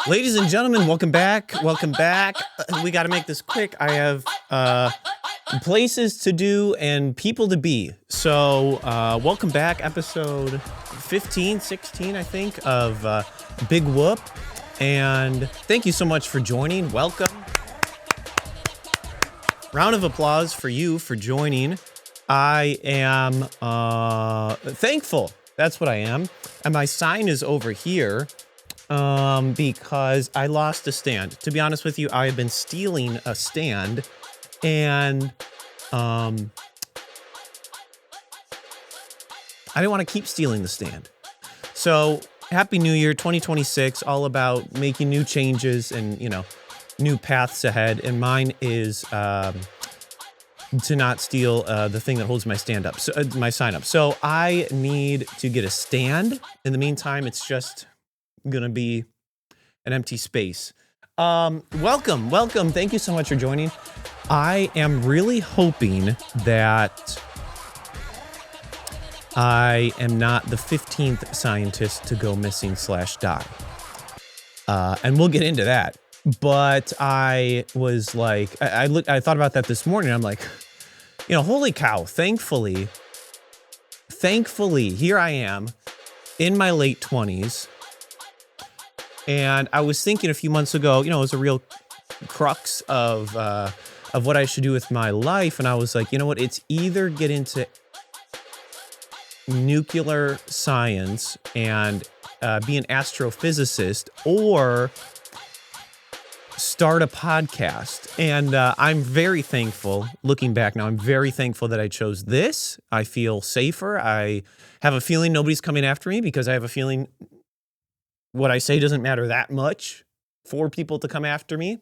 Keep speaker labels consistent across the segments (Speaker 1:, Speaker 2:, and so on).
Speaker 1: Ladies and gentlemen, welcome back. Welcome back. We got to make this quick. I have places to do and people to be. So, welcome back. Episode 15, 16, I think, of Big Whoop. And thank you so much for joining. Welcome. Round of applause for you for joining. I am thankful. That's what I am. And my sign is over here. Because I lost a stand. To be honest with you, I have been stealing a stand, and I didn't want to keep stealing the stand. So, Happy New Year 2026, all about making new changes and, new paths ahead. And mine is to not steal the thing that holds my stand up, so my sign up. So I need to get a stand. In the meantime, it's just gonna be an empty space. Welcome. Thank you so much for joining. I am really hoping that I am not the 15th scientist to go missing / die. And we'll get into that. But I was like, I thought about that this morning. I'm like, holy cow, thankfully, here I am in my late 20s. And I was thinking a few months ago, it was a real crux of what I should do with my life. And I was like, you know what? It's either get into nuclear science and be an astrophysicist or start a podcast. And I'm very thankful, looking back now, I'm very thankful that I chose this. I feel safer. I have a feeling nobody's coming after me because I have a feeling what I say doesn't matter that much for people to come after me.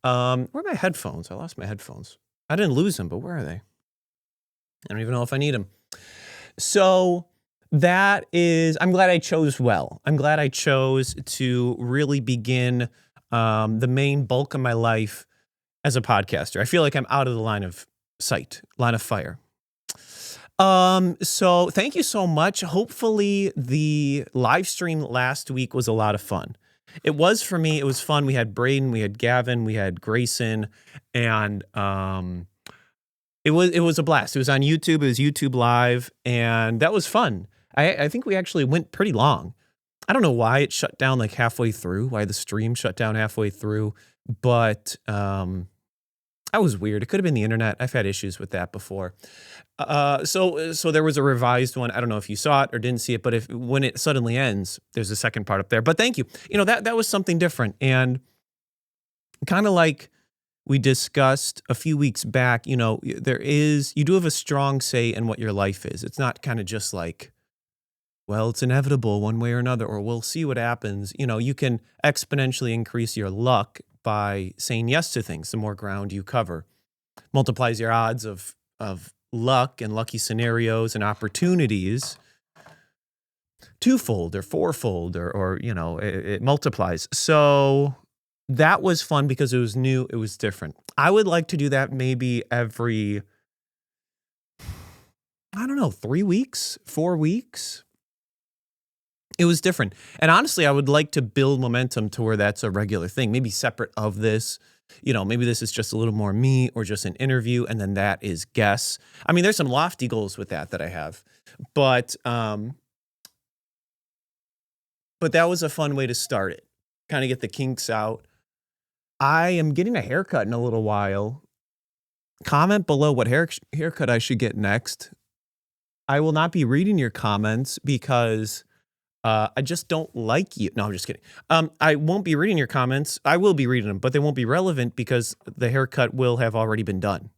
Speaker 1: Where are my headphones? I lost my headphones. I didn't lose them, but where are they? I don't even know if I need them. So I'm glad I chose well. I'm glad I chose to really begin the main bulk of my life as a podcaster. I feel like I'm out of the line of fire. So thank you so much. Hopefully the live stream last week was a lot of fun. It was for me. It was fun. We had Braden, we had Gavin, we had Grayson, and it was a blast. It was on YouTube. It was YouTube Live, and that was fun. I think we actually went pretty long. I don't know why it shut down like halfway through, why the stream shut down halfway through, but that was weird. It could have been the internet. I've had issues with that before. So there was a revised one. I don't know if you saw it or didn't see it, but when it suddenly ends, there's a second part up there. But thank you. That was something different. And kind of like we discussed a few weeks back, you do have a strong say in what your life is. It's not kind of just like, well, it's inevitable one way or another, or we'll see what happens. You can exponentially increase your luck by saying yes to things. The more ground you cover multiplies your odds of luck and lucky scenarios and opportunities twofold or fourfold, or it multiplies. So that was fun because it was new, it was different. I would like to do that maybe every, 3 weeks, 4 weeks. It was different. And honestly, I would like to build momentum to where that's a regular thing, maybe separate of this. Maybe this is just a little more me or just an interview, and then that is guests. I mean, there's some lofty goals with that I have, but that was a fun way to start it, kind of get the kinks out. I am getting a haircut in a little while. Comment below what haircut I should get next. I will not be reading your comments because I just don't like you. No, I'm just kidding. I won't be reading your comments. I will be reading them, but they won't be relevant because the haircut will have already been done.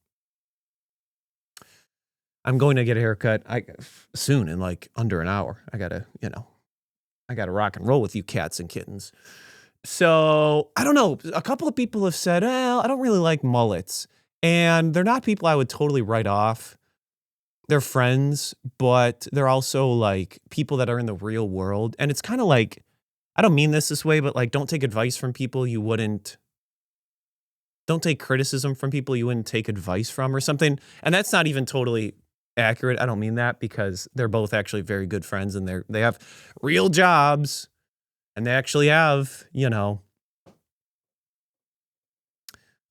Speaker 1: I'm going to get a haircut soon in like under an hour. I gotta rock and roll with you cats and kittens. So I don't know. A couple of people have said, well, I don't really like mullets, and they're not people I would totally write off. They're friends, but they're also like people that are in the real world. And it's kind of like, I don't mean this way, but like, don't take advice from people don't take criticism from people you wouldn't take advice from or something. And that's not even totally accurate. I don't mean that, because they're both actually very good friends and they have real jobs. and they actually have,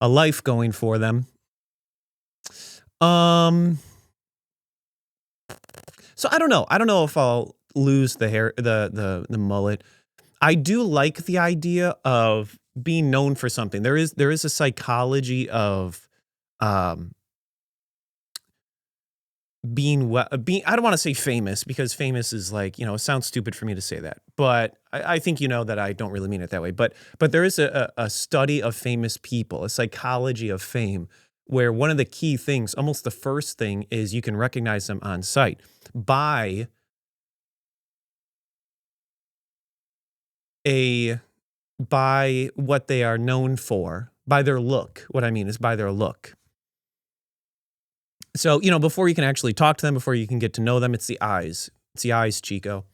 Speaker 1: a life going for them. Um, so I don't know. I don't know if I'll lose the hair, the mullet. I do like the idea of being known for something. There is a psychology of um being, I don't want to say famous, because famous is like, it sounds stupid for me to say that. But I think you know that I don't really mean it that way. But there is a study of famous people, a psychology of fame, where one of the key things, almost the first thing, is you can recognize them on sight by a by what they are known for, by their look. What I mean is by their look. So, before you can actually talk to them, before you can get to know them, it's the eyes. It's the eyes, Chico.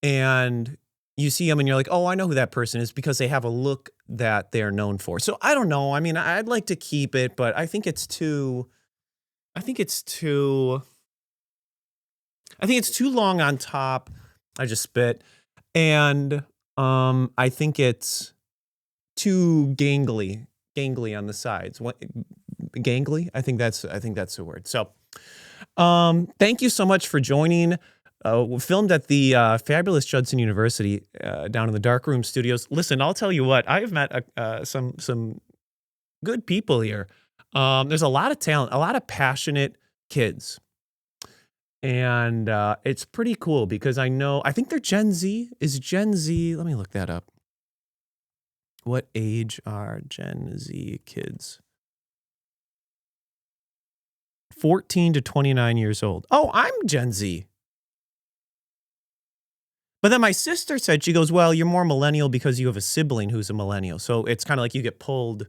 Speaker 1: And you see them and you're like, oh, I know who that person is, because they have a look that they're known for. So I don't know. I mean, I'd like to keep it, but I think it's too, I think it's too long on top. I just spit. And I think it's too gangly on the sides. What, gangly? I think that's the word. So, thank you so much for joining. We filmed at the fabulous Judson University down in the Dark Room Studios. Listen, I'll tell you what, I have met some good people here. There's a lot of talent, a lot of passionate kids, and it's pretty cool because I think they're Gen Z. Is Gen Z? Let me look that up. What age are Gen Z kids? 14 to 29 years old. Oh, I'm Gen Z. But then my sister said, she goes, well, you're more millennial because you have a sibling who's a millennial. So it's kind of like you get pulled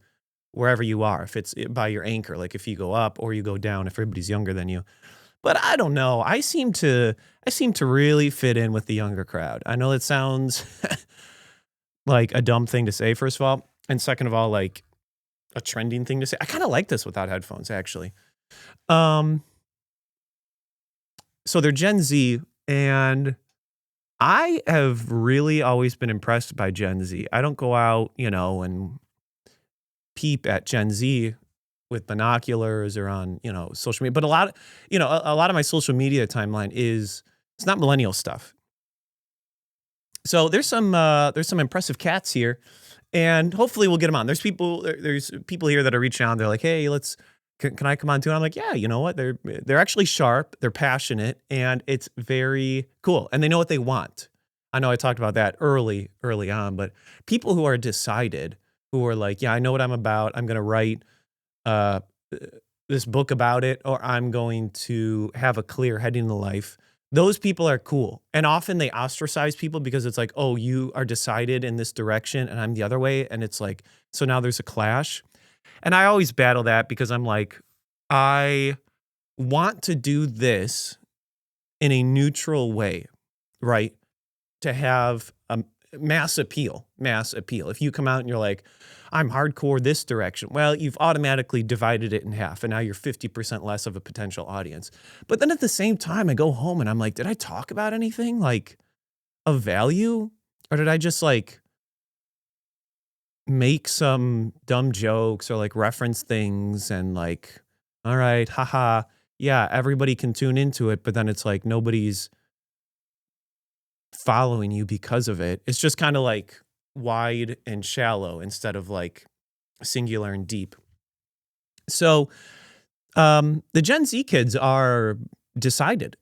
Speaker 1: wherever you are, if it's by your anchor, like if you go up or you go down, if everybody's younger than you. But I don't know. I seem to really fit in with the younger crowd. I know it sounds like a dumb thing to say, first of all. And second of all, like a trending thing to say. I kind of like this without headphones, actually. Um, so they're Gen Z, and I have really always been impressed by Gen Z. I don't go out, and peep at Gen Z with binoculars or on, social media. But a lot of my social media timeline it's not millennial stuff. So there's some impressive cats here, and hopefully we'll get them on. There's people here that are reaching out. They're like, hey, can I come on too? And I'm like, yeah, you know what? They're actually sharp, they're passionate, and it's very cool. And they know what they want. I know I talked about that early on, but people who are decided, who are like, yeah, I know what I'm about. I'm gonna write uh this book about it, or I'm going to have a clear heading to life. Those people are cool. And often they ostracize people because it's like, oh, you are decided in this direction and I'm the other way. And it's like, so now there's a clash. And I always battle that because I'm like, I want to do this in a neutral way, right? To have a mass appeal, mass appeal. If you come out and you're like, I'm hardcore this direction, well, you've automatically divided it in half, and now you're 50% less of a potential audience. But then at the same time, I go home and I'm like, did I talk about anything like of value? Or did I just like make some dumb jokes or like reference things and like, all right, haha, yeah, everybody can tune into it, but then it's like nobody's following you because of it. It's just kind of like wide and shallow instead of like singular and deep. So the Gen Z kids are decided,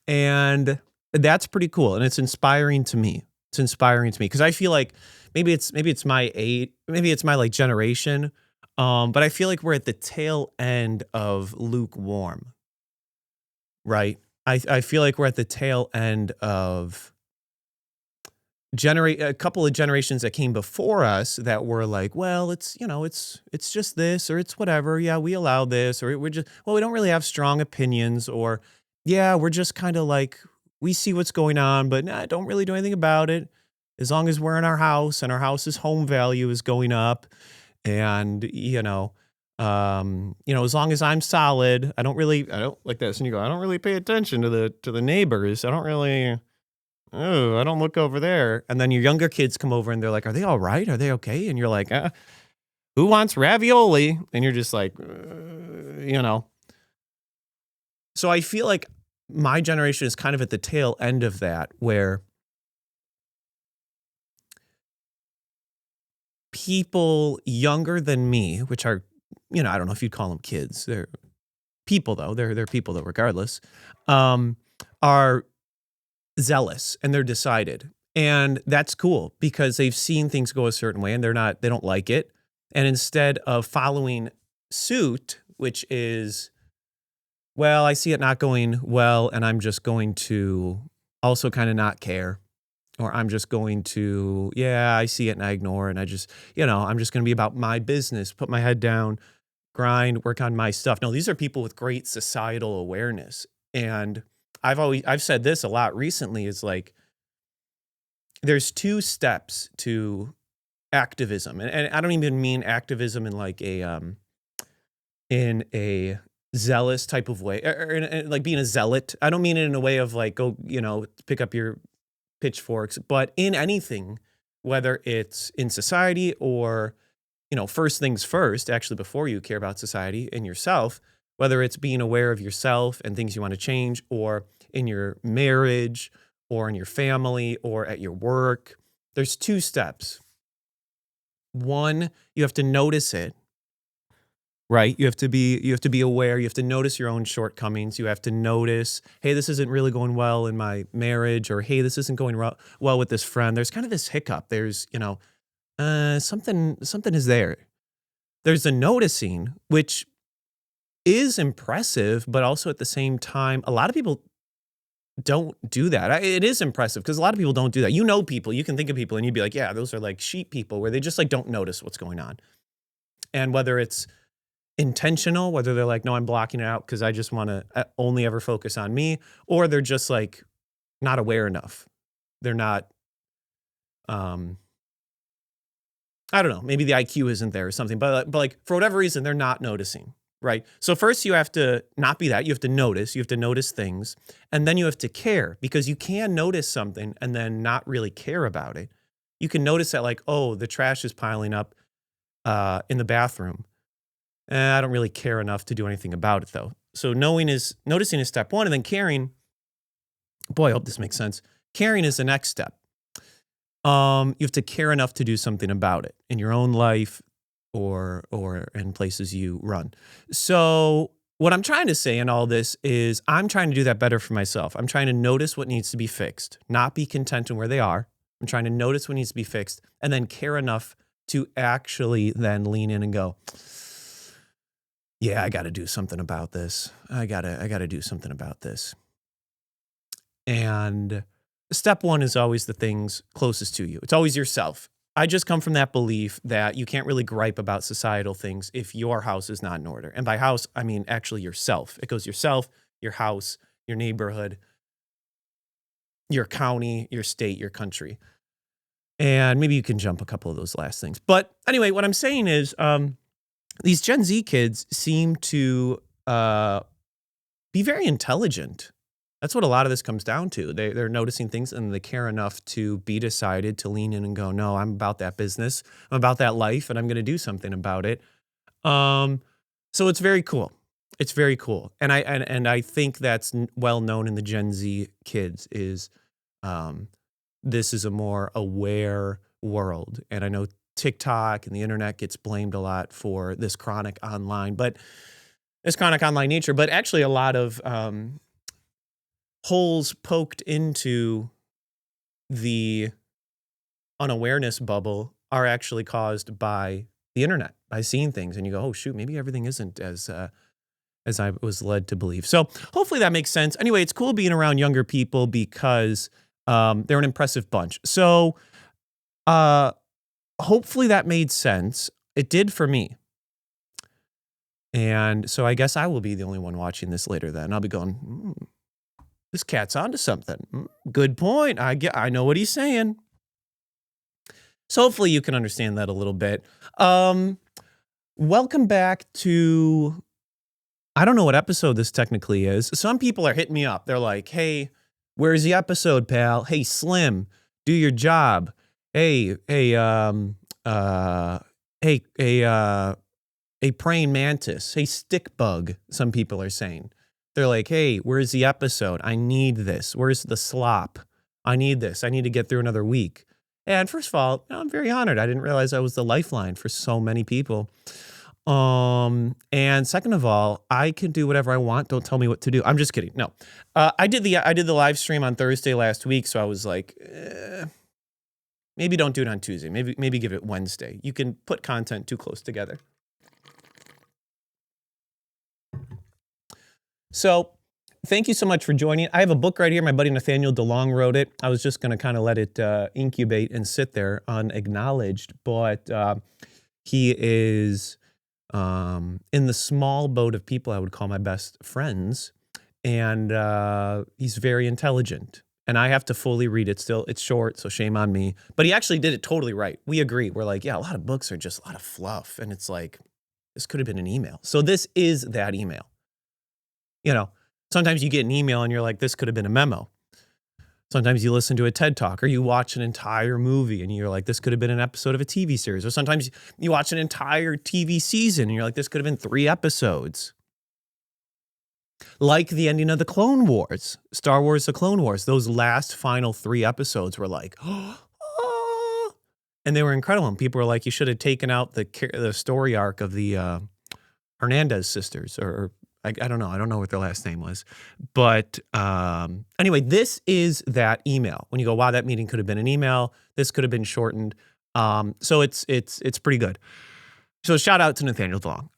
Speaker 1: and that's pretty cool, and it's inspiring to me. It's inspiring to me because I feel like maybe it's my age, maybe it's my like generation, but I feel like we're at the tail end of lukewarm, right? I feel like we're at the tail end of generate a couple of generations that came before us that were like, well, it's just this, or it's whatever. Yeah, we allow this, or we're just, well, we don't really have strong opinions, or yeah, we're just kind of like, we see what's going on, but nah, don't really do anything about it. As long as we're in our house and our house's home value is going up, and as long as I'm solid, I don't like this. And you go, I don't really pay attention to the neighbors. I don't really oh, I don't look over there. And then your younger kids come over and they're like, are they all right? Are they okay? And you're like, who wants ravioli? And you're just like, you know. So I feel like my generation is kind of at the tail end of that, where people younger than me, which are, I don't know if you'd call them kids. They're people though. They're people though, regardless, um, are zealous and they're decided. And that's cool because they've seen things go a certain way and they don't like it. And instead of following suit, which is, well, I see it not going well, and I'm just going to also kind of not care. Or I'm just going to, yeah, I see it and I ignore it. And I just, I'm just going to be about my business, put my head down, grind, work on my stuff. No, these are people with great societal awareness. And I've said this a lot recently, is like, there's two steps to activism. And I don't even mean activism in like in a zealous type of way, or like being a zealot. I don't mean it in a way of like, go, pick up your pitchforks, but in anything, whether it's in society or, first things first, actually, before you care about society and yourself, whether it's being aware of yourself and things you want to change, or in your marriage or in your family or at your work, there's two steps. One, you have to notice it. Right. You have to be aware. You have to notice your own shortcomings. You have to notice, hey, this isn't really going well in my marriage, or hey, this isn't going well with this friend. There's kind of this hiccup. There's, something is there. There's a noticing, which is impressive, but also at the same time, a lot of people don't do that. It is impressive because a lot of people don't do that. People, you can think of people and you'd be like, yeah, those are like sheep people, where they just like don't notice what's going on. And whether it's intentional, whether they're like, no, I'm blocking it out because I just want to only ever focus on me, or they're just like not aware enough. They're not, I don't know, maybe the IQ isn't there or something, but like for whatever reason, they're not noticing, right? So first you have to not be that. You have to notice things, and then you have to care, because you can notice something and then not really care about it. You can notice that, like, oh, the trash is piling up in the bathroom. I don't really care enough to do anything about it, though. So noticing is step one, and then caring. Boy, I hope this makes sense. Caring is the next step. You have to care enough to do something about it in your own life, or in places you run. So what I'm trying to say in all this is, I'm trying to do that better for myself. I'm trying to notice what needs to be fixed, not be content in where they are. I'm trying to notice what needs to be fixed, and then care enough to actually then lean in and go, yeah, I got to do something about this. I gotta do something about this. And step one is always the things closest to you. It's always yourself. I just come from that belief that you can't really gripe about societal things if your house is not in order. And by house, I mean actually yourself. It goes yourself, your house, your neighborhood, your county, your state, your country. And maybe you can jump a couple of those last things. But anyway, what I'm saying is, these Gen Z kids seem to be very intelligent. That's what a lot of this comes down to. They're noticing things and they care enough to be decided to lean in and go, no, I'm about that business. I'm about that life, and I'm going to do something about it. So it's very cool. It's very cool. And I think that's well known in the Gen Z kids is, this is a more aware world. And I know TikTok and the internet gets blamed a lot for this chronic online nature, but actually a lot of holes poked into the unawareness bubble are actually caused by the internet, by seeing things, and you go, oh shoot, maybe everything isn't as I was led to believe. So hopefully that makes sense. Anyway, it's cool being around younger people because they're an impressive bunch. So hopefully that made sense. It did for me. And so I guess I will be the only one watching this later then. I'll be going, this cat's onto something. Good point. I know what he's saying. So hopefully you can understand that a little bit. Welcome back to, I don't know what episode this technically is. Some people are hitting me up. They're like, hey, where's the episode, pal? Hey, Slim, do your job. Hey, hey, praying mantis. Hey, stick bug, some people are saying. They're like, hey, where's the episode? I need this. Where's the slop? I need this. I need to get through another week. And first of all, I'm very honored. I didn't realize I was the lifeline for so many people. And second of all, I can do whatever I want. Don't tell me what to do. I'm just kidding. No, I did the live stream on Thursday last week. So I was like, maybe don't do it on Tuesday. Maybe give it Wednesday. You can put content too close together. So thank you so much for joining. I have a book right here. My buddy Nathaniel DeLong wrote it. I was just going to kind of let it incubate and sit there unacknowledged, but he is in the small boat of people I would call my best friends, and he's very intelligent. And I have to fully read it still. It's short, so shame on me. But he actually did it totally right. We agree. We're like, yeah, a lot of books are just a lot of fluff. And it's like, this could have been an email. So this is that email. You know, sometimes you get an email and you're like, this could have been a memo. Sometimes you listen to a TED Talk or you watch an entire movie and you're like, this could have been an episode of a TV series. Or sometimes you watch an entire TV season and you're like, this could have been 3 episodes. Like the ending of the Clone Wars, Star Wars, the Clone Wars. Those last final 3 episodes were like, oh, and they were incredible. And people were like, you should have taken out the story arc of the Hernandez sisters, or I don't know. I don't know what their last name was. But anyway, this is that email. When you go, wow, that meeting could have been an email. This could have been shortened. So it's pretty good. So shout out to Nathaniel DeLong.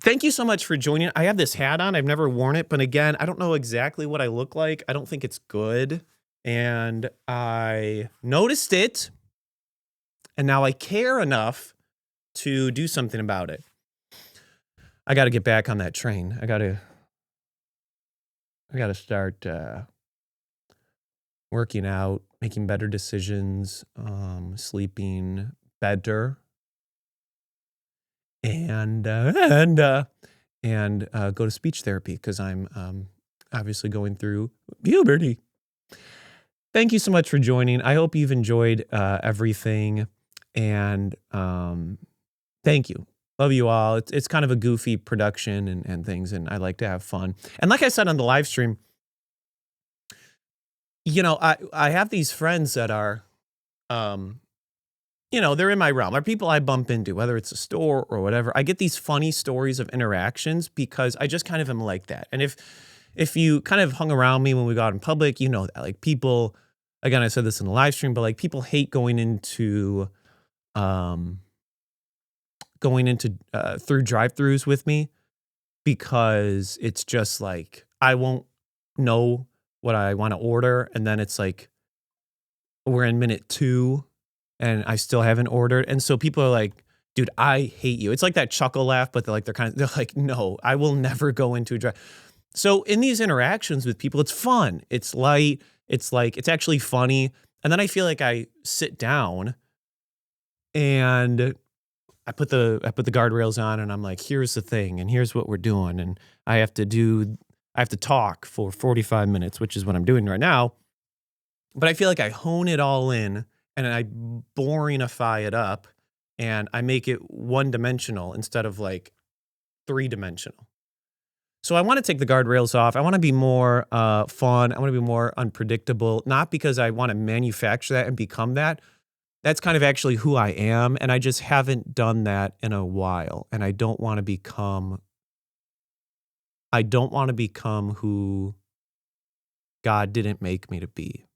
Speaker 1: Thank you so much for joining. I have this hat on. I've never worn it. But again, I don't know exactly what I look like. I don't think it's good. And I noticed it. And now I care enough to do something about it. I got to get back on that train. I got to start working out, making better decisions, sleeping better, and go to speech therapy because I'm obviously going through puberty. Thank you so much for joining. I hope you've enjoyed everything, and thank you. Love you all. It's kind of a goofy production and things, and I like to have fun. And like I said on the live stream, you know, I have these friends that are, you know, they're in my realm. Are people I bump into, whether it's a store or whatever. I get these funny stories of interactions because I just kind of am like that. And if you kind of hung around me when we got in public, you know that. Like people, again, I said this in the live stream, but like people hate going into through drive-thrus with me because it's just like I won't know what I want to order, and then it's like we're in minute 2 and I still haven't ordered, and so people are like, dude, I hate you. It's like that chuckle laugh, but they're like, no, I will never go into a drive. So in these interactions with people, it's fun, it's light, it's like it's actually funny, and then I feel like I sit down and I put the guardrails on and I'm like, here's the thing and here's what we're doing. And I have to talk for 45 minutes, which is what I'm doing right now. But I feel like I hone it all in and I boringify it up and I make it 1-dimensional instead of like 3-dimensional. So I want to take the guardrails off. I want to be more fun. I want to be more unpredictable, not because I want to manufacture that and become that. That's kind of actually who I am, and I just haven't done that in a while, and I don't want to become who God didn't make me to be.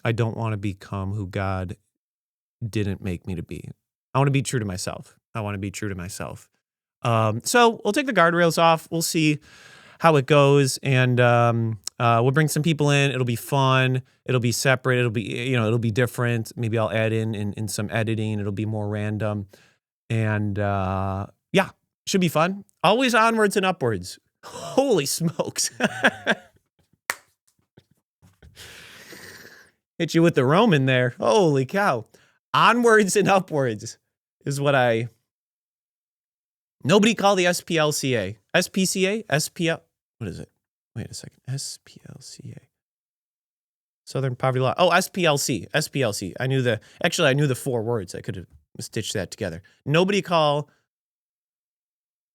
Speaker 1: I don't want to become who God didn't make me to be. I want to be true to myself. So we'll take the guardrails off. We'll see how it goes, and we'll bring some people in. It'll be fun. It'll be separate. It'll be different. Maybe I'll add in some editing. It'll be more random, and yeah, should be fun. Always onwards and upwards. Holy smokes! Hit you with the Roman there. Holy cow! Onwards and upwards is what nobody call the SPLCA. SPCA? SPL. What is it? Wait a second. SPLCA. Southern Poverty Law. Oh, SPLC. SPLC. I knew the 4 words. I could have stitched that together. Nobody call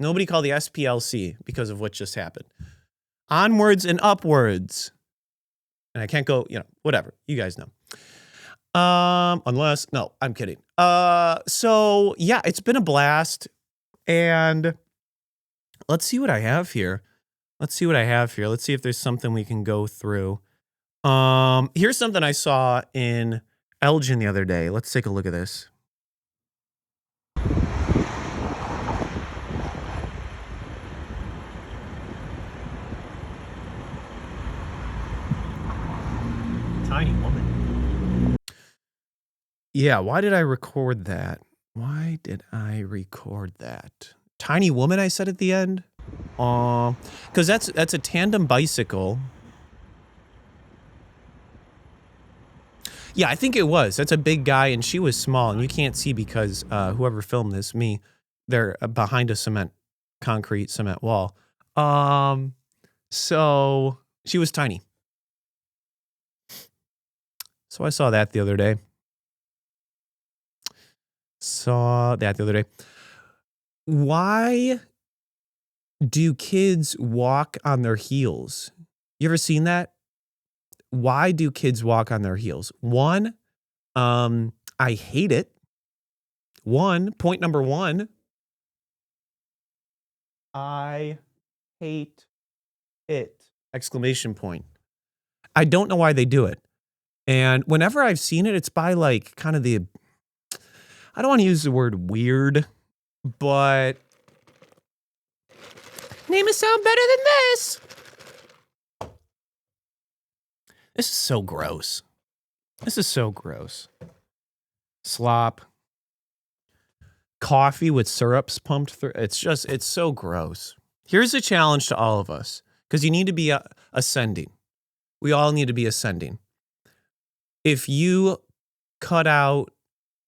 Speaker 1: the SPLC because of what just happened. Onwards and upwards. And I can't go, whatever. You guys know. No, I'm kidding. So yeah, it's been a blast. And let's see what I have here. Let's see if there's something we can go through. Here's something I saw in Elgin the other day. Let's take a look at this. Tiny woman. Yeah, why did I record that? Tiny woman, I said at the end. Because that's a tandem bicycle. Yeah, I think it was. That's a big guy, and she was small, and you can't see because whoever filmed this, me, they're behind a concrete cement wall. So she was tiny. So I saw that the other day. Why do kids walk on their heels? You ever seen that? Why do kids walk on their heels? One, I hate it. Point number 1, I hate it! Exclamation point. I don't know why they do it. And whenever I've seen it, it's by like kind of I don't want to use the word weird, but name a sound better than this. This is so gross. Slop. Coffee with syrups pumped through. It's so gross. Here's a challenge to all of us, because you need to be ascending. We all need to be ascending. If you cut out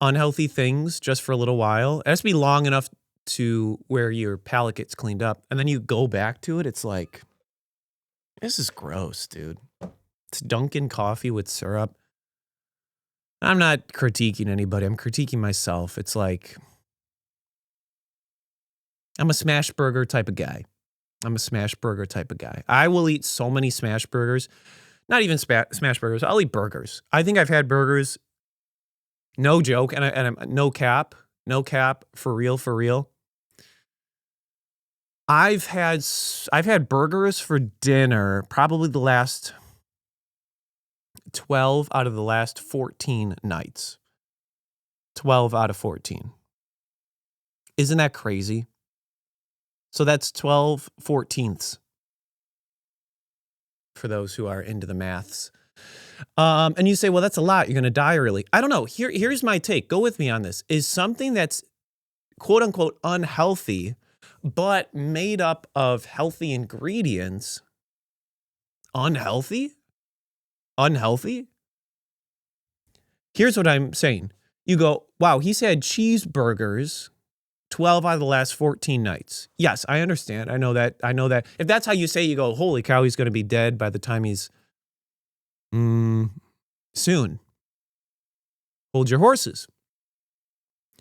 Speaker 1: unhealthy things just for a little while, it has to be long enough to where your palate gets cleaned up, and then you go back to it, it's like, this is gross, dude. It's Dunkin' coffee with syrup. I'm not critiquing anybody. I'm critiquing myself. It's like, I'm a smash burger type of guy. I will eat so many smash burgers. Not even smash burgers. I'll eat burgers. I think I've had burgers, no joke, and I'm no cap, for real. I've had burgers for dinner probably the last 12 out of the last 14 nights. 12 out of 14. Isn't that crazy? So that's 12 14ths for those who are into the maths. And you say, well, that's a lot. You're going to die early. I don't know. Here's my take. Go with me on this. Is something that's quote unquote unhealthy, but made up of healthy ingredients, unhealthy? Here's what I'm saying. You go, wow, he's had cheeseburgers 12 out of the last 14 nights. Yes, I understand. I know that. If that's how you say, you go, holy cow, he's going to be dead by the time he's soon. Hold your horses.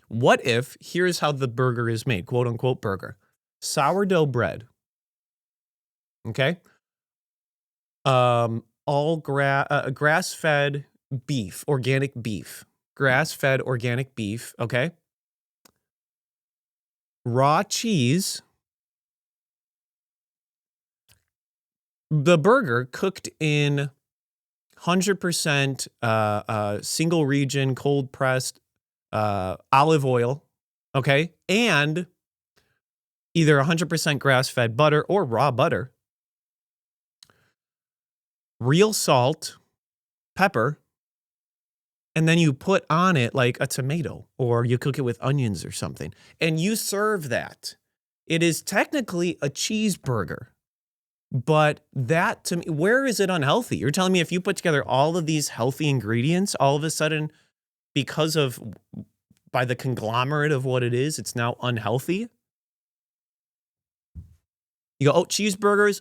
Speaker 1: What if, here's how the burger is made, quote unquote burger. Sourdough bread. Okay? All grass-fed beef, organic beef. Grass-fed organic beef, okay? Raw cheese. The burger cooked in 100% single region, cold pressed olive oil, okay? And either 100% grass-fed butter or raw butter. Real salt, pepper, and then you put on it like a tomato, or you cook it with onions or something, and you serve that. It is technically a cheeseburger, but that, to me, where is it unhealthy? You're telling me if you put together all of these healthy ingredients, all of a sudden, by the conglomerate of what it is, it's now unhealthy? You go, oh, cheeseburgers,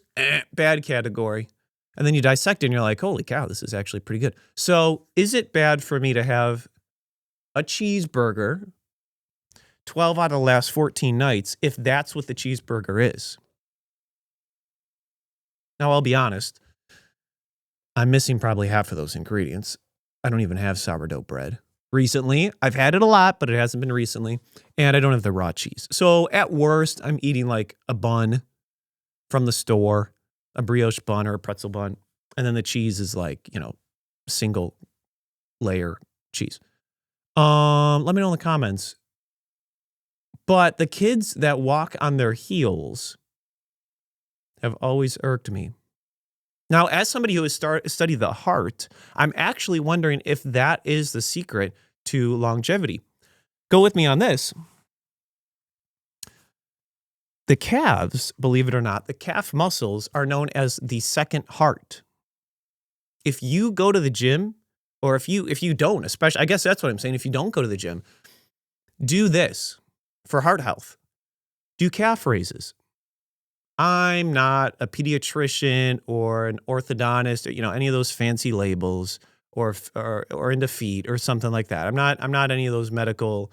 Speaker 1: bad category. And then you dissect it and you're like, holy cow, this is actually pretty good. So is it bad for me to have a cheeseburger 12 out of the last 14 nights if that's what the cheeseburger is? Now, I'll be honest. I'm missing probably half of those ingredients. I don't even have sourdough bread. Recently, I've had it a lot, but it hasn't been recently. And I don't have the raw cheese. So at worst, I'm eating like a bun from the store, a brioche bun or a pretzel bun. And then the cheese is like, single layer cheese. Let me know in the comments. But the kids that walk on their heels have always irked me. Now, as somebody who has studied the heart, I'm actually wondering if that is the secret to longevity. Go with me on this. The calves, believe it or not, the calf muscles are known as the second heart. If you go to the gym, or if you don't, especially, I guess that's what I'm saying, if you don't go to the gym, do this for heart health. Do calf raises. I'm not a pediatrician or an orthodontist or, any of those fancy labels or into feet or something like that. I'm not any of those medical,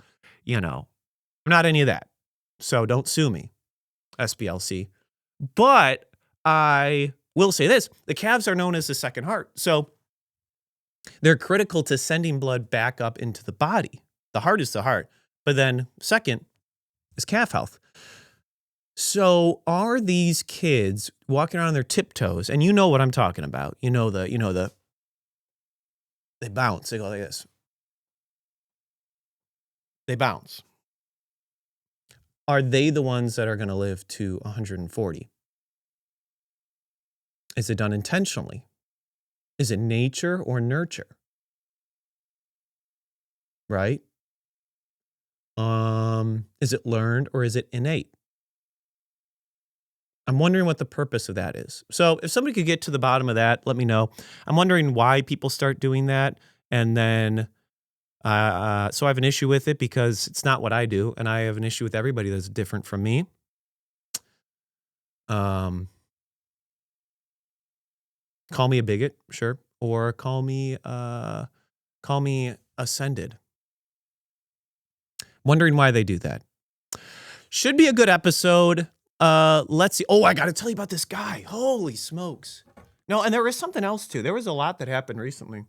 Speaker 1: I'm not any of that. So don't sue me, SBLC. But I will say this, the calves are known as the second heart. So they're critical to sending blood back up into the body. The heart is the heart. But then second is calf health. So are these kids walking around on their tiptoes? And you know what I'm talking about. They bounce. They go like this. They bounce. Are they the ones that are going to live to 140? Is it done intentionally? Is it nature or nurture? Right? Is it learned or is it innate? I'm wondering what the purpose of that is. So if somebody could get to the bottom of that, let me know. I'm wondering why people start doing that. And then, so I have an issue with it because it's not what I do. And I have an issue with everybody that's different from me. Call me a bigot, sure. Or call me ascended. Wondering why they do that. Should be a good episode. Let's see. Oh, I got to tell you about this guy. Holy smokes. No, and there was something else too. There was a lot that happened recently.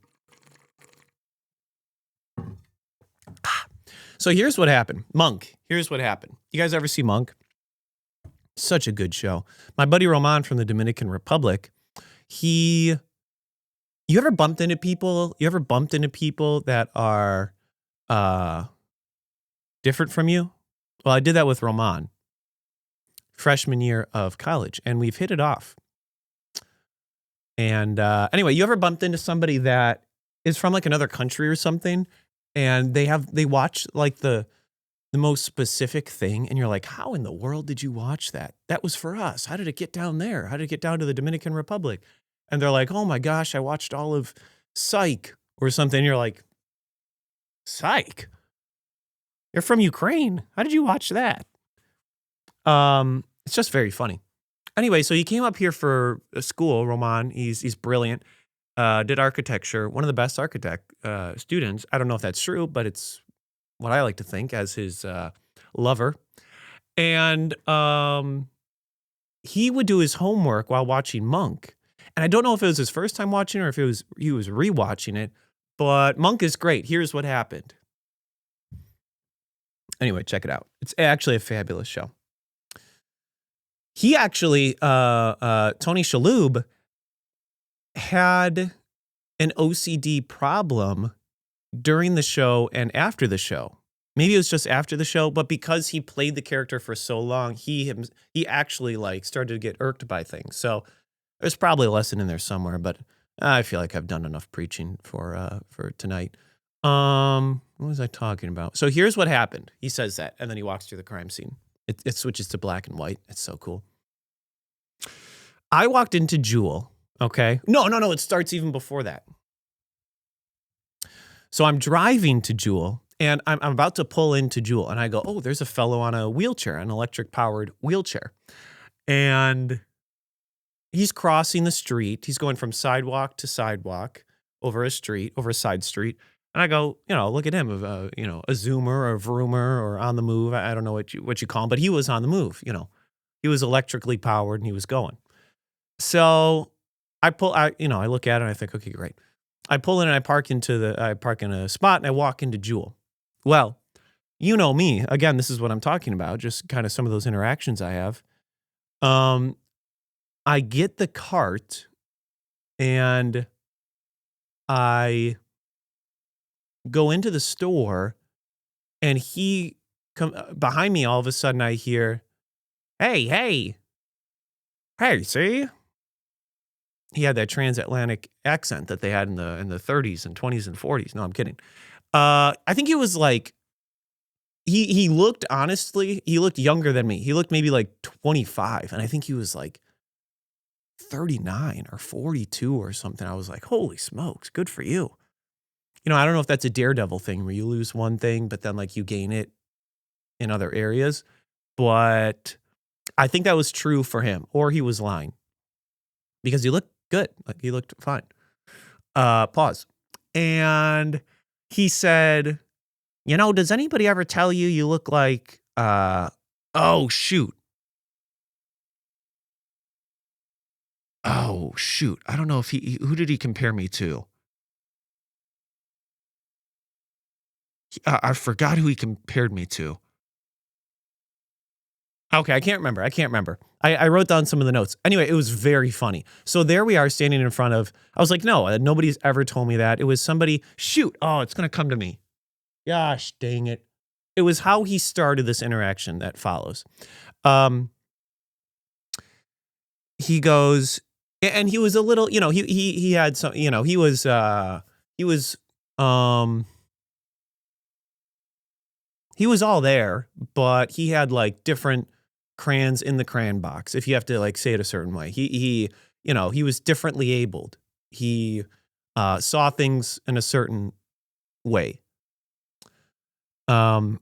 Speaker 1: So here's what happened. Monk. Here's what happened. You guys ever see Monk? Such a good show. My buddy Roman from the Dominican Republic, you ever bumped into people? You ever bumped into people that are different from you? Well, I did that with Roman. Freshman year of college, and we've hit it off. And anyway, you ever bumped into somebody that is from like another country or something, and they watch like the most specific thing, and you're like, how in the world did you watch that? That was for us. How did it get down there? How did it get down to the Dominican Republic? And they're like, oh my gosh, I watched all of Psych or something. And you're like, Psych? You're from Ukraine. How did you watch that? It's just very funny. Anyway, so he came up here for a school, Roman. He's brilliant. Did architecture, one of the best architect students. I don't know if that's true, but it's what I like to think as his lover. And he would do his homework while watching Monk. And I don't know if it was his first time watching or if he was rewatching it, but Monk is great. Here's what happened. Anyway, check it out. It's actually a fabulous show. He actually, Tony Shalhoub, had an OCD problem during the show and after the show. Maybe it was just after the show, but because he played the character for so long, he actually like started to get irked by things. So there's probably a lesson in there somewhere, but I feel like I've done enough preaching for tonight. What was I talking about? So here's what happened. He says that, and then he walks through the crime scene. It switches to black and white. It's so cool. I walked into Jewel, okay? No, it starts even before that. So I'm driving to Jewel, and I'm about to pull into Jewel, and I go, oh, there's a fellow on a wheelchair, an electric-powered wheelchair. And he's crossing the street. He's going from sidewalk to sidewalk over a street, over a side street. And I go, look at him, a Zoomer or a Vroomer or on the move. I don't know what you call him, but he was on the move. He was electrically powered and he was going. So I look at it and I think, okay, great. I pull in and I park in a spot and I walk into Jewel. Well, you know me. Again, this is what I'm talking about. Just kind of some of those interactions I have. I get the cart and I go into the store and he come behind me. All of a sudden I hear, hey, see? He had that transatlantic accent that they had in the 30s and 20s and 40s. No, I'm kidding. I think he was like, he looked younger than me. He looked maybe like 25. And I think he was like 39 or 42 or something. I was like, holy smokes, good for you. I don't know if that's a daredevil thing where you lose one thing, but then like you gain it in other areas. But I think that was true for him, or he was lying because he looked good. Like he looked fine. Pause. And he said, does anybody ever tell you look like, oh, shoot. I don't know if who did he compare me to? I forgot who he compared me to. Okay, I can't remember. I wrote down some of the notes. Anyway, it was very funny. So there we are standing in front of, I was like, no, nobody's ever told me that. It was somebody, shoot, it's going to come to me. Gosh, dang it. It was how he started this interaction that follows. He goes, and he was a little, he had some, he was all there, but he had like different crayons in the crayon box, if you have to like say it a certain way. He was differently abled. He saw things in a certain way. And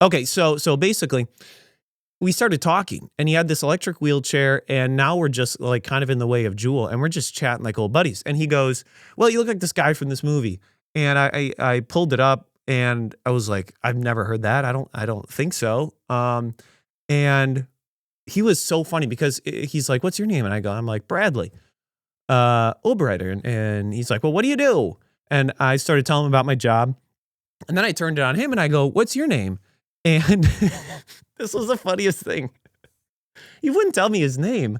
Speaker 1: okay, so basically we started talking and he had this electric wheelchair and now we're just like kind of in the way of Jewel and we're just chatting like old buddies. And he goes, well, you look like this guy from this movie. And I pulled it up and I was like, I've never heard that. I don't think so. And he was so funny because he's like, what's your name? And I'm like, Bradley, Oberreiter. And he's like, well, what do you do? And I started telling him about my job. And then I turned it on him and I go, what's your name? And this was the funniest thing. He wouldn't tell me his name.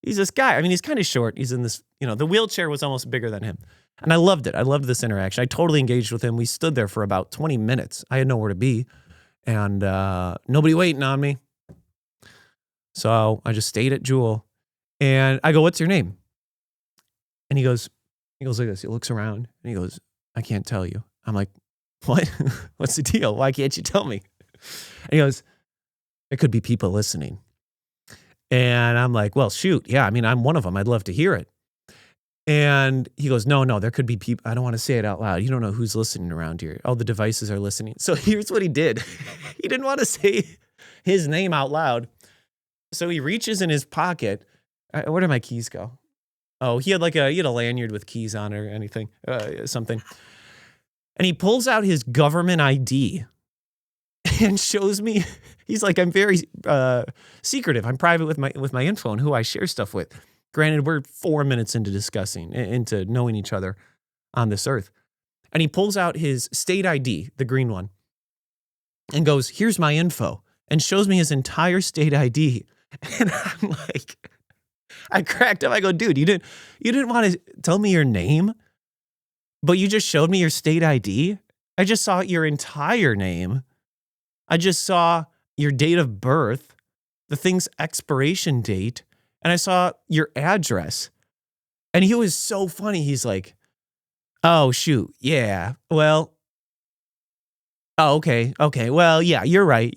Speaker 1: He's this guy. I mean, he's kind of short. He's in this, the wheelchair was almost bigger than him. And I loved it. I loved this interaction. I totally engaged with him. We stood there for about 20 minutes. I had nowhere to be. And nobody waiting on me. So I just stayed at Jewel. And I go, what's your name? And he goes like this. He looks around and he goes, I can't tell you. I'm like, what? What's the deal? Why can't you tell me? And he goes, there could be people listening. And I'm like, well, shoot. Yeah, I mean, I'm one of them. I'd love to hear it. And he goes, no, there could be people. I don't want to say it out loud. You don't know who's listening around here. All the devices are listening. So here's what he did. He didn't want to say his name out loud. So he reaches in his pocket. Where did my keys go? Oh, he had a lanyard with keys on it or anything, something. And he pulls out his government ID and shows me. He's like, I'm very secretive. I'm private with my info and who I share stuff with. Granted, we're 4 minutes into knowing each other on this earth. And he pulls out his state ID, the green one, and goes, here's my info, and shows me his entire state ID. And I'm like, I cracked up. I go, dude, you didn't want to tell me your name, but you just showed me your state ID? I just saw your entire name. I just saw your date of birth, the thing's expiration date, and I saw your address. And he was so funny. He's like, oh, shoot. Yeah. Well, oh, okay. Well, yeah, you're right.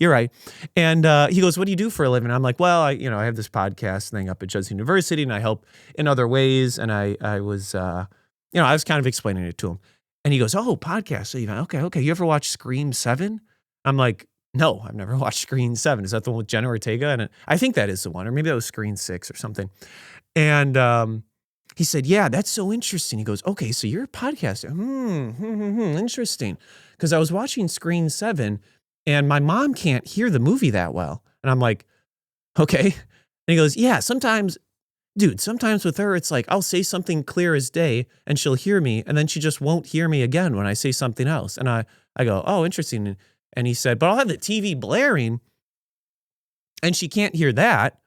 Speaker 1: And he goes, what do you do for a living? I'm like, well, I have this podcast thing up at Judson University and I help in other ways. And I was, I was kind of explaining it to him. And he goes, oh, podcast. So okay. You ever watch Scream 7? I'm like, No, I've never watched Screen 7. Is that the one with Jenna Ortega? And I think that is the one, or maybe that was Screen 6 or something. And he said, yeah, that's so interesting. He goes, okay, so you're a podcaster. Interesting. Because I was watching Screen 7 and my mom can't hear the movie that well. And I'm like, okay. And he goes, yeah, sometimes with her, it's like I'll say something clear as day and she'll hear me and then she just won't hear me again when I say something else. And I go, oh, interesting. And he said, but I'll have the TV blaring and she can't hear that.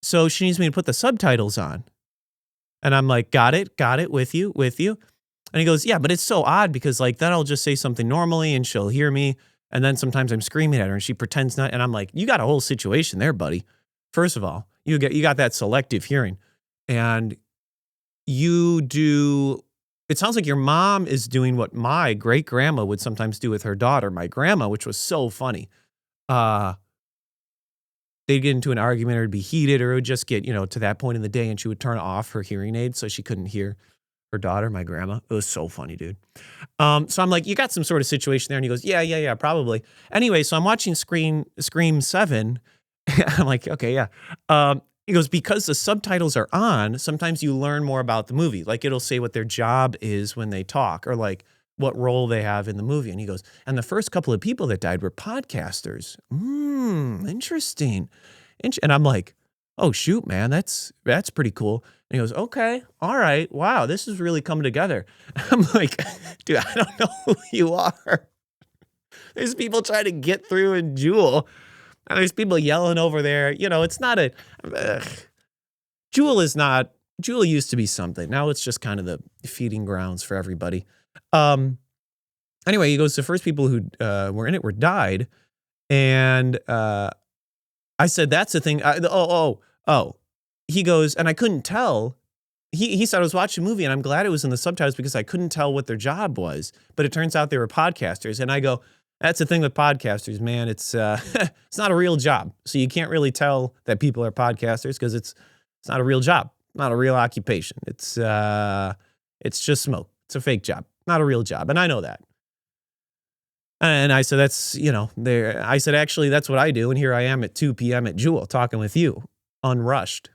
Speaker 1: So she needs me to put the subtitles on. And I'm like, got it, with you. And he goes, yeah, but it's so odd because like then I'll just say something normally and she'll hear me. And then sometimes I'm screaming at her and she pretends not. And I'm like, you got a whole situation there, buddy. First of all, you got that selective hearing. And it sounds like your mom is doing what my great grandma would sometimes do with her daughter. My grandma, which was so funny. They'd get into an argument or it'd be heated or it would just get, to that point in the day and she would turn off her hearing aid so she couldn't hear her daughter, my grandma. It was so funny, dude. So I'm like, you got some sort of situation there. And he goes, yeah, probably. Anyway, so I'm watching Scream 7. I'm like, okay, yeah. He goes, because the subtitles are on, sometimes you learn more about the movie. Like it'll say what their job is when they talk or like what role they have in the movie. And he goes, and the first couple of people that died were podcasters. Interesting. And I'm like, oh shoot, man, that's pretty cool. And he goes, okay, all right. Wow, this is really coming together. I'm like, dude, I don't know who you are. There's people trying to get through in Jewel. And there's people yelling over there. It's not Jewel used to be something. Now it's just kind of the feeding grounds for everybody. Anyway, he goes, the first people who were in it died. And I said, that's the thing. He goes, and I couldn't tell. He said I was watching a movie and I'm glad it was in the subtitles because I couldn't tell what their job was. But it turns out they were podcasters. And I go, that's the thing with podcasters, man. It's it's not a real job. So you can't really tell that people are podcasters because it's not a real job, not a real occupation. It's just smoke. It's a fake job, not a real job. And I know that. And I said, I said, actually, that's what I do. And here I am at 2 p.m. at Jewel talking with you, unrushed.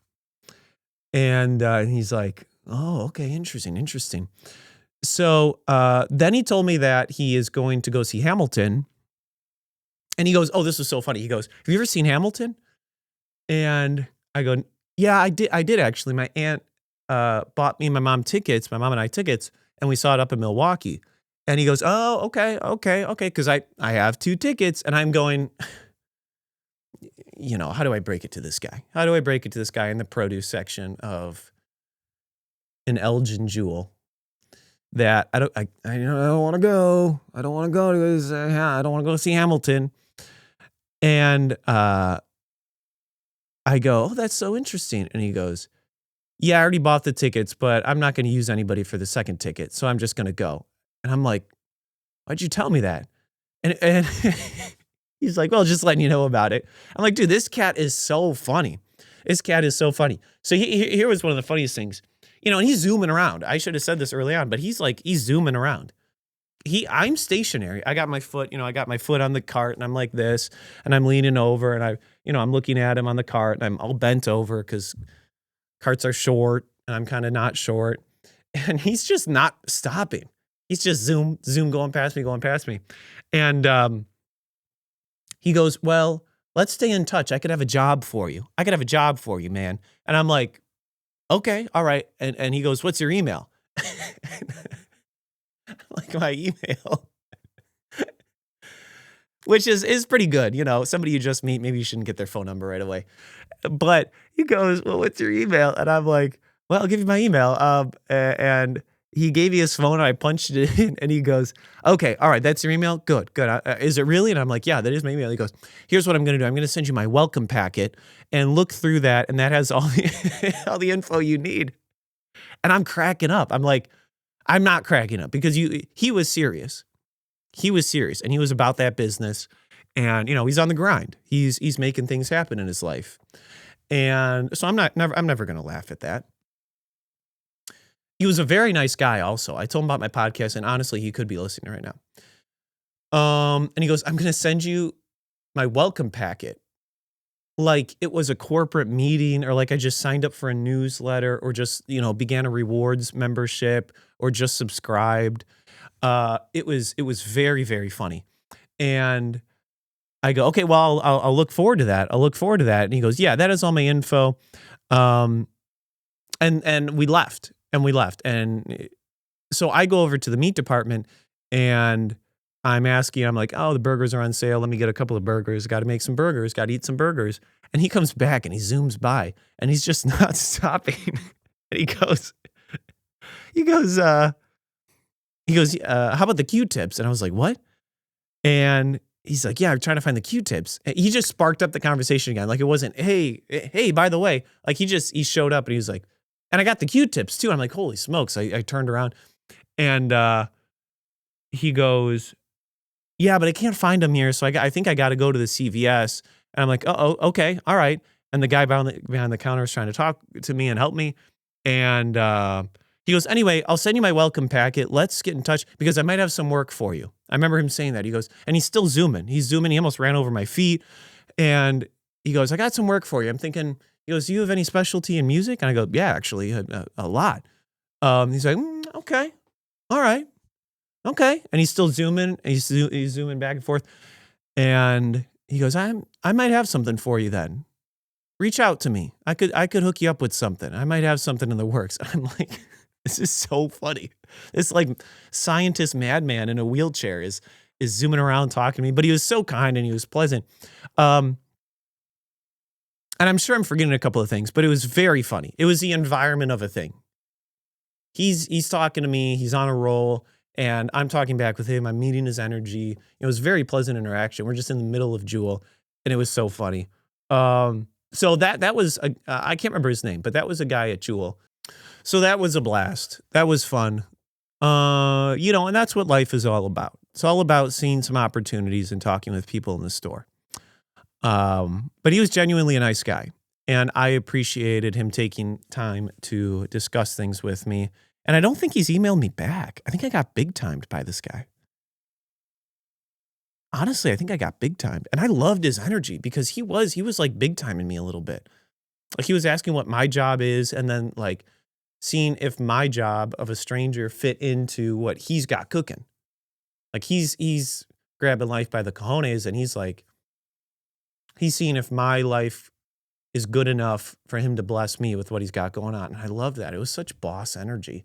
Speaker 1: And he's like, oh, okay, interesting. So then he told me that he is going to go see Hamilton. And he goes, oh, this was so funny. He goes, have you ever seen Hamilton? And I go, yeah, I did actually. My aunt bought me and my mom and I tickets, and we saw it up in Milwaukee. And he goes, oh, okay. Because I have 2 tickets. And I'm going, how do I break it to this guy? How do I break it to this guy in the produce section of an Elgin Jewel? That I don't want to go. I don't want to go because I don't want to go see Hamilton. And I go, oh, that's so interesting. And he goes, yeah, I already bought the tickets, but I'm not going to use anybody for the second ticket. So I'm just going to go. And I'm like, why'd you tell me that? And he's like, well, just letting you know about it. I'm like, dude, this cat is so funny. So here was one of the funniest things. And he's zooming around. I should have said this early on, but he's zooming around. I'm stationary. I got my foot on the cart and I'm like this and I'm leaning over and I'm looking at him on the cart and I'm all bent over because carts are short and I'm kind of not short. And he's just not stopping. He's just zoom going past me. And he goes, well, let's stay in touch. I could have a job for you. Man. And I'm like, okay, all right. And he goes, what's your email? Like my email, which is pretty good. Somebody you just meet, maybe you shouldn't get their phone number right away. But he goes, well, what's your email? And I'm like, well, I'll give you my email. And he gave me his phone and I punched it in and he goes, okay, all right, that's your email? Good. Is it really? And I'm like, yeah, that is my email. He goes, here's what I'm going to do. I'm going to send you my welcome packet and look through that. And that has all the info you need. And I'm cracking up. I'm like, I'm not cracking up because he was serious. And he was about that business. And, he's on the grind. He's making things happen in his life. And so I'm never going to laugh at that. He was a very nice guy also. I told him about my podcast and honestly, he could be listening right now. And he goes, "I'm gonna send you my welcome packet." Like it was a corporate meeting, or like I just signed up for a newsletter, or just, began a rewards membership, or just subscribed. It was very, very funny. And I go, "Okay, well, I'll look forward to that. I'll look forward to that." And he goes, "Yeah, that is all my info." Um, and we left, and we left. And so I go over to the meat department, and I'm like, "Oh, the burgers are on sale. Let me get a couple of burgers. Got to make some burgers. Got to eat some burgers." And he comes back and he zooms by, and he's just not stopping. And he goes, "How about the Q-tips?" And I was like, "What?" And he's like, "Yeah, I'm trying to find the Q-tips." And he just sparked up the conversation again. Like it wasn't, hey, by the way." Like he showed up and he was like, "And I got the Q-tips too." I'm like, "Holy smokes." I turned around, and he goes, "Yeah, but I can't find them here. So I think I got to go to the CVS." And I'm like, "Oh, okay. All right." And the guy behind the counter was trying to talk to me and help me. And he goes, "Anyway, I'll send you my welcome packet. Let's get in touch because I might have some work for you." I remember him saying that. He goes, and he's still zooming. He's zooming. He almost ran over my feet. And he goes, "I got some work for you." I'm thinking, he goes, "Do you have any specialty in music?" And I go, "Yeah, actually, a lot." He's like, "Okay. All right. Okay." And he's still zooming. And he's zooming back and forth. And he goes, I might have something for you then. Reach out to me. I could hook you up with something. I might have something in the works." I'm like, this is so funny. This like scientist madman in a wheelchair is zooming around talking to me, but he was so kind and he was pleasant. Um, and I'm sure I'm forgetting a couple of things, but it was very funny. It was the environment of a thing. He's talking to me, he's on a roll, and I'm talking back with him. I'm meeting his energy. It was very pleasant interaction. We're just in the middle of Jewel, and it was so funny. So that was I can't remember his name, but that was a guy at Jewel. So that was a blast. That was fun. And that's what life is all about. It's all about seeing some opportunities and talking with people in the store. But he was genuinely a nice guy, and I appreciated him taking time to discuss things with me. And I don't think he's emailed me back. I think I got big timed by this guy. Honestly, I think I got big timed, and I loved his energy because he was like big timing me a little bit. Like he was asking what my job is, and then like seeing if my job of a stranger fit into what he's got cooking. Like he's grabbing life by the cojones, and he's seeing if my life is good enough for him to bless me with what he's got going on. And I love that. It was such boss energy,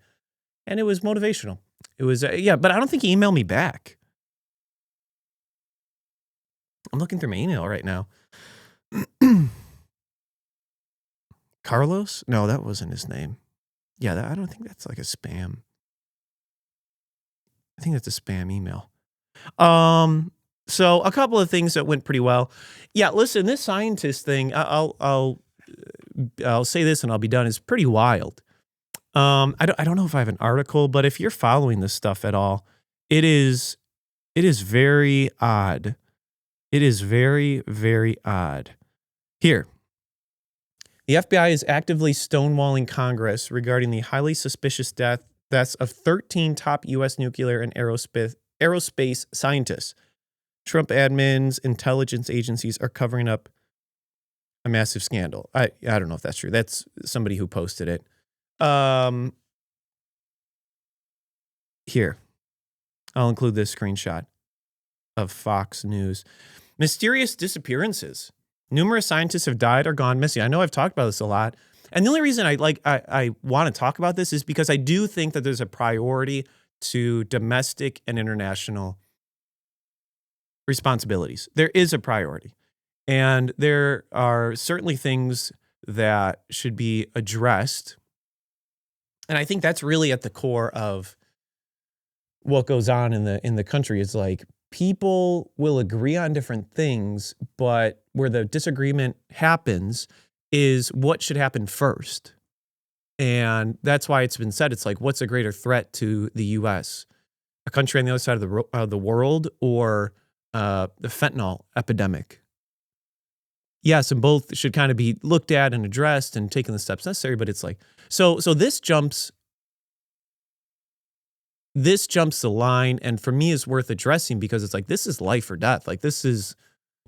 Speaker 1: and it was motivational. It was, yeah, but I don't think he emailed me back. I'm looking through my email right now. Carlos? No, that wasn't his name. Yeah, I don't think that's like a spam. I think that's a spam email. So a couple of things that went pretty well. Yeah, listen, this scientist thing, I'll say this and I'll be done, is pretty wild. I don't know if I have an article, but if you're following this stuff at all, it is very odd. It is very, very odd. Here, the FBI is actively stonewalling Congress regarding the highly suspicious deaths of 13 top U.S. nuclear and aerospace scientists. Trump admins, intelligence agencies are covering up a massive scandal. I don't know if that's true. That's somebody who posted it. Here, I'll include this screenshot of Fox News. Mysterious disappearances. Numerous scientists have died or gone missing. I know I've talked about this a lot. And the only reason I want to talk about this is because I do think that there's a priority to domestic and international responsibilities. There is a priority. And there are certainly things that should be addressed. And I think that's really at the core of what goes on in the country. Is like people will agree on different things, but where the disagreement happens is what should happen first. And that's why it's been said, it's like, what's a greater threat to the U.S.? A country on the other side of the world, or the fentanyl epidemic? Yes, and both should kind of be looked at and addressed and taken the steps necessary. But it's like, so this jumps this jumps the line, and for me is worth addressing because it's like, this is life or death. Like, this is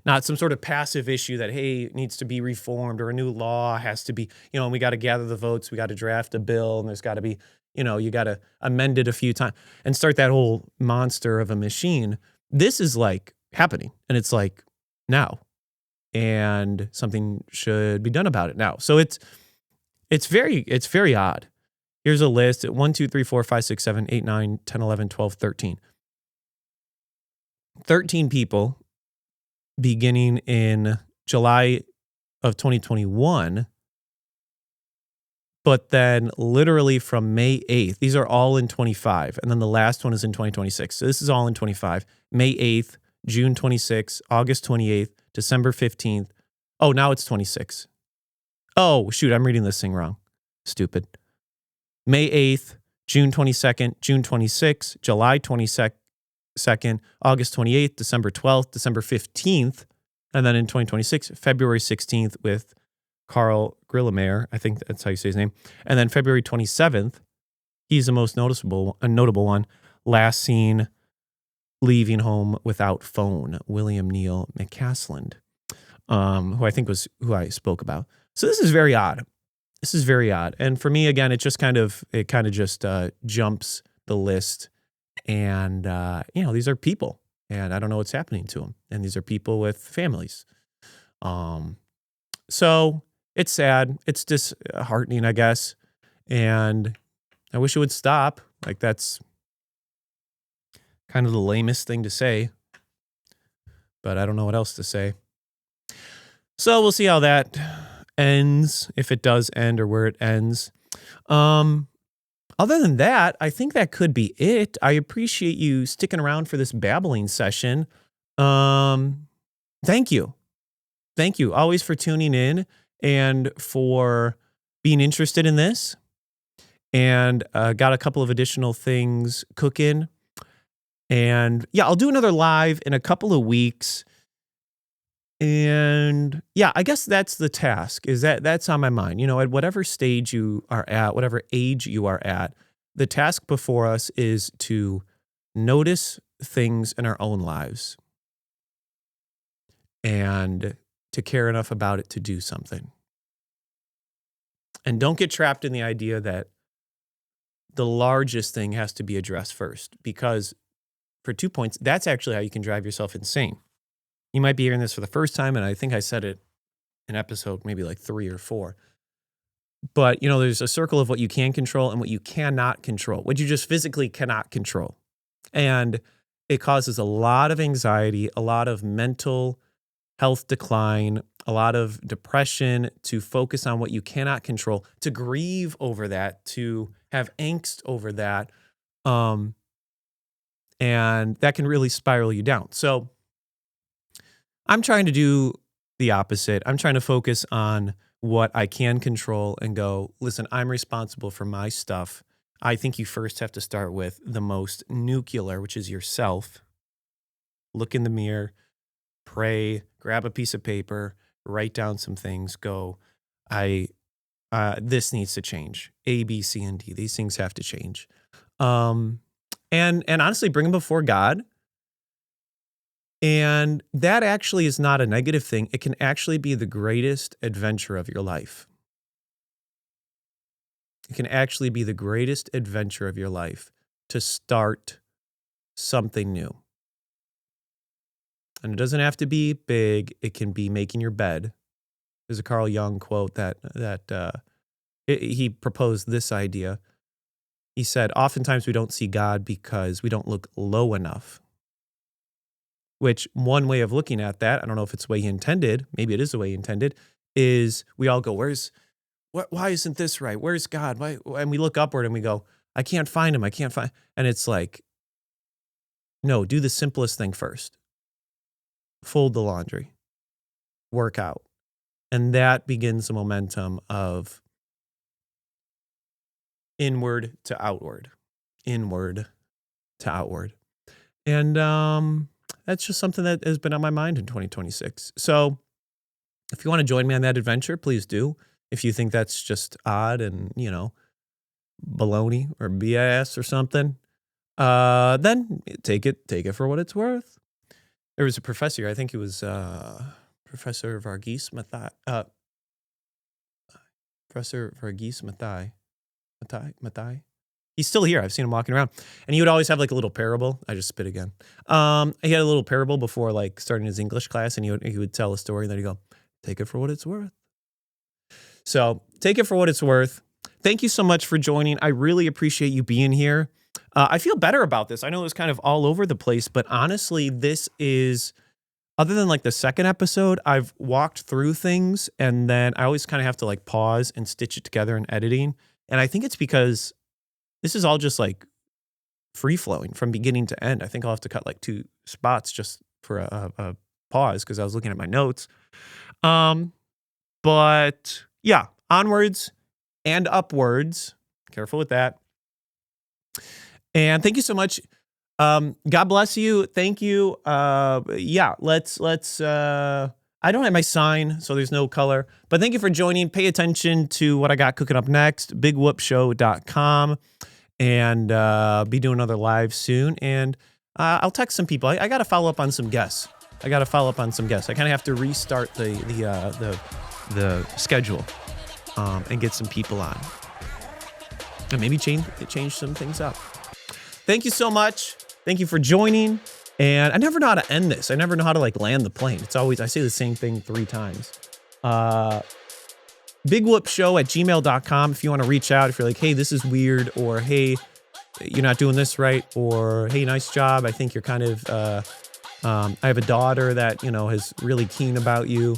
Speaker 1: not some sort of passive issue that, hey, it needs to be reformed or a new law has to be, and we got to gather the votes, we got to draft a bill, and there's got to be, you got to amend it a few times and start that whole monster of a machine. This is like happening, and it's like now, and something should be done about it now. So it's very odd. Here's a list: 1, 2, 3, 4, 5, 6, 7, 8, 9, 10, 11, 12, 13. 13 people beginning in July of 2021, but then literally from May 8th, these are all in 25, and then the last one is in 2026. So this is all in 25. May 8th, June 26th, August 28th, December 15th. Oh, now it's 26. Oh, shoot, I'm reading this thing wrong. Stupid. May 8th, June 22nd, June 26th, July 22nd, August 28th, December 12th, December 15th, and then in 2026, February 16th with Carl Grillemeyer. I think that's how you say his name. And then February 27th, he's the most notable one. Last seen leaving home without phone, William Neal McCasland, who I think was who I spoke about. So this is very odd. And for me, again, it kind of just jumps the list. And, these are people, and I don't know what's happening to them. And these are people with families. So it's sad. It's disheartening, I guess. And I wish it would stop. Like, that's kind of the lamest thing to say. But I don't know what else to say. So we'll see how that ends, if it does end or where it ends. Other than that, I think that could be it. I appreciate you sticking around for this babbling session. Thank you. Thank you always for tuning in and for being interested in this. And got a couple of additional things cooking. And yeah, I'll do another live in a couple of weeks. And yeah, I guess that's the task, that's on my mind. At whatever stage you are at, whatever age you are at, the task before us is to notice things in our own lives and to care enough about it to do something. And don't get trapped in the idea that the largest thing has to be addressed first, because for 2 points, that's actually how you can drive yourself insane. You might be hearing this for the first time, and I think I said it in episode maybe like 3 or 4. But, there's a circle of what you can control and what you cannot control, what you just physically cannot control. And it causes a lot of anxiety, a lot of mental health decline, a lot of depression, to focus on what you cannot control, to grieve over that, to have angst over that. And that can really spiral you down. So I'm trying to do the opposite. I'm trying to focus on what I can control and go, listen, I'm responsible for my stuff. I think you first have to start with the most nuclear, which is yourself. Look in the mirror, pray, grab a piece of paper, write down some things, go, this needs to change. A, B, C, and D. These things have to change. And honestly, bring them before God. And that actually is not a negative thing. It can actually be the greatest adventure of your life. It can actually be the greatest adventure of your life to start something new. And it doesn't have to be big. It can be making your bed. There's a Carl Jung quote that he proposed this idea. He said, oftentimes we don't see God because we don't look low enough. Which, one way of looking at that, I don't know if it's the way he intended, maybe it is the way he intended, is we all go, why isn't this right? Where's God? Why? And we look upward and we go, I can't find him. And it's like, no, do the simplest thing first. Fold the laundry. Work out. And that begins the momentum of inward to outward. Inward to outward. And that's just something that has been on my mind in 2026. So if you want to join me on that adventure, please do. If you think that's just odd and, baloney or BS or something, then take it for what it's worth. There was a professor, I think it was Professor Varghese Mathai. Professor Varghese Mathai. He's still here. I've seen him walking around. And he would always have like a little parable. I just spit again. He had a little parable before like starting his English class, and he would tell a story, and then he'd go, take it for what it's worth. So take it for what it's worth. Thank you so much for joining. I really appreciate you being here. I feel better about this. I know it was kind of all over the place, but honestly, this is, other than like the second episode, I've walked through things, and then I always kind of have to like pause and stitch it together in editing. And I think it's because this is all just like free flowing from beginning to end. I think I'll have to cut like 2 spots just for a pause because I was looking at my notes. But yeah, onwards and upwards. Careful with that. And thank you so much. God bless you. Thank you. Yeah, let's I don't have my sign, so there's no color. But thank you for joining. Pay attention to what I got cooking up next, bigwhoopshow.com. And be doing another live soon. And I'll text some people. I got to follow up on some guests. I kind of have to restart the schedule and get some people on. And maybe change some things up. Thank you so much. Thank you for joining. And I never know how to end this. I never know how to like land the plane. It's always, I say the same thing 3 times. bigwhoopshow@gmail.com if you want to reach out. If you're like, hey, this is weird, or hey, you're not doing this right, or hey, nice job. I think you're kind of, I have a daughter that, is really keen about you.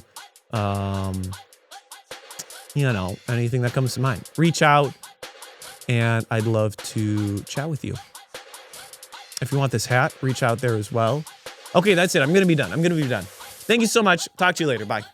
Speaker 1: Anything that comes to mind. Reach out, and I'd love to chat with you. If you want this hat, reach out there as well. Okay, that's it. I'm going to be done. Thank you so much. Talk to you later. Bye.